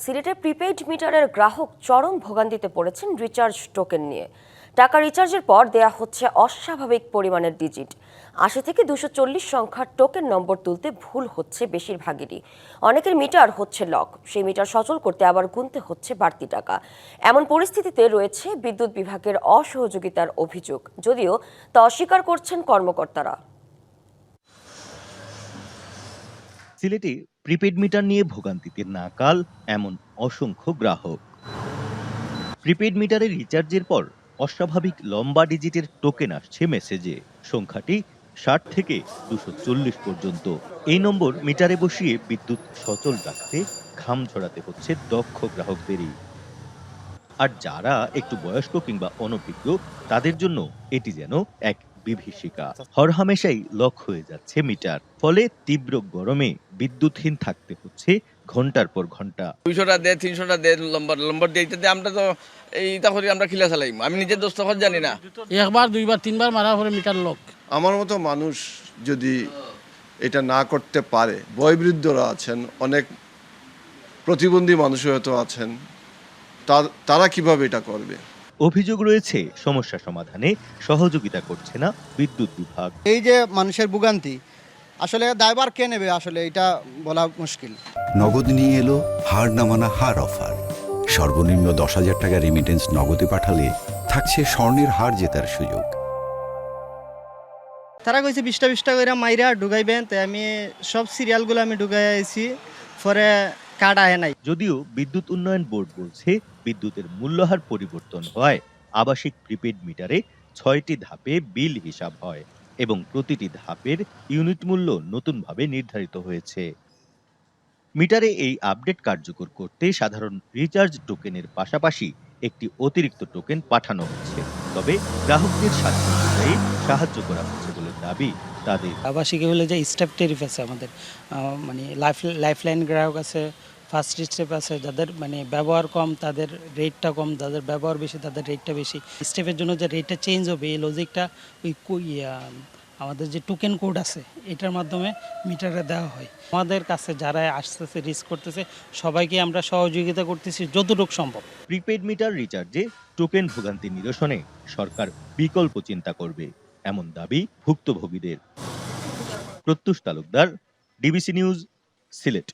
সিলেটের প্রিপেইড মিটারের গ্রাহক চরম ভোগান্তিতে পড়েছেন রিচার্জ টোকেন নিয়ে। টাকা রিচার্জের পর দেয়া হচ্ছে অস্বাভাবিক পরিমাণের ডিজিট। ৮০ থেকে ২৪০ সংখ্যার টোকেন নম্বর তুলতে ভুল হচ্ছে বেশিরভাগেরই। অনেকের মিটার হচ্ছে লক, সেই মিটার সচল করতে আবার গুনতে হচ্ছে বাড়তি টাকা। এমন পরিস্থিতিতে রয়েছে বিদ্যুৎ বিভাগের অসহযোগিতার অভিযোগ, যদিও তা অস্বীকার করছেন কর্মকর্তারা। সিলেটে প্রিপেড মিটার নিয়ে ভোগান্তিতে নাকাল এমন অসংখ্য গ্রাহক। প্রিপেড মিটারের রিচার্জের পর অস্বাভাবিক লম্বা ডিজিটের টোকেন আসছে মেসেজে। সংখ্যাটি ৬০ থেকে ২৪০ পর্যন্ত। এই নম্বর মিটারে বসিয়ে বিদ্যুৎ সচল রাখতে ঘাম ঝরাতে হচ্ছে দক্ষ গ্রাহকদেরই। আর যারা একটু বয়স্ক কিংবা অনভিজ্ঞ, তাদের জন্য এটি যেন এক বিভীষিকা। হরহামেশাই লক হয়ে যাচ্ছে মিটার, ফলে তীব্র গরমে বিদ্যুৎহীন থাকতে হচ্ছে ঘন্টার পর ঘন্টা। 200টা দে 300টা দে নম্বর দিয়ে আমরা তো এইটা করে আমরা খিলা চালাইম। আমি নিজের দোস্ত জানি না, একবার দুইবার তিনবার মারার পরে মিটার লক। আমার মতো মানুষ যদি এটা না করতে পারে, বয়োবৃদ্ধরা আছেন, অনেক প্রতিবন্ধী মানুষ হয়তো আছেন, তারা কিভাবে এটা করবে? অভিযোগ রয়েছে সমস্যা সমাধানে সহযোগিতা করছে না বিদ্যুৎ বিভাগ। এই যে মানুষের ভোগান্তি, আসলে দায়ভার কে নেবে, আসলে এটা বলা মুশকিল। নগদ নিয়ে এলো হার না মানা হার অফার। সর্বনিম্ন ১০,০০০ টাকা রেমিটেন্স নগদে পাঠালে থাকছে স্বর্ণের হার জেতার সুযোগ। তারা কইছে ২০টা করে মাইরা ঢুকাইবেন, তাই আমি সব সিরিয়ালগুলো আমি ঢুকাই আইছি, পরে কার্ড আহে নাই। যদিও বিদ্যুৎ উন্নয়ন বোর্ড বলছে, বিদ্যুতের মূল্যহার পরিবর্তন হয় আবাসিক প্রিপেড মিটারে ৬টি ধাপে বিল হিসাব হয় এবং প্রতিটি ধাপের ইউনিট মূল্য নতুনভাবে নির্ধারিত হয়েছে। মিটারে এই আপডেট কার্যকর করতে সাধারণ রিচার্জ টোকেনের পাশাপাশি একটি অতিরিক্ত টোকেন পাঠানো হচ্ছে। তবে গ্রাহকদের স্বার্থ অনুযায়ী সাহায্য করা হচ্ছে বলে দাবি তাদের। আবাসিকে হলে যে স্টেপ টেরিফ আছে আমাদের, মানে লাইফলাইন গ্রাহক আছে, ফার্স্ট স্টেপ আছে, যাদের মানে ব্যবহার কম তাদের রেটটা কম, যাদের ব্যবহার বেশি তাদের রেটটা বেশি। স্টেপের জন্য যে রেটটা চেঞ্জ হবে, এই লজিকটা ওই আমাদের যে টোকেন কোড আছে এটার মাধ্যমে মিটারে দেওয়া হয়। আমাদের কাছে যারা আসতেছে রিস্ক করতেছে সবাইকে আমরা সহযোগিতা করতেছি যতটুকু সম্ভব। প্রিপেড মিটার রিচার্জে টোকেন ভোগান্তি নিরসনে সরকার বিকল্প চিন্তা করবে, এমন দাবি ভুক্তভোগীদের। Pratyush Talukdar, DBC news, Sylhet.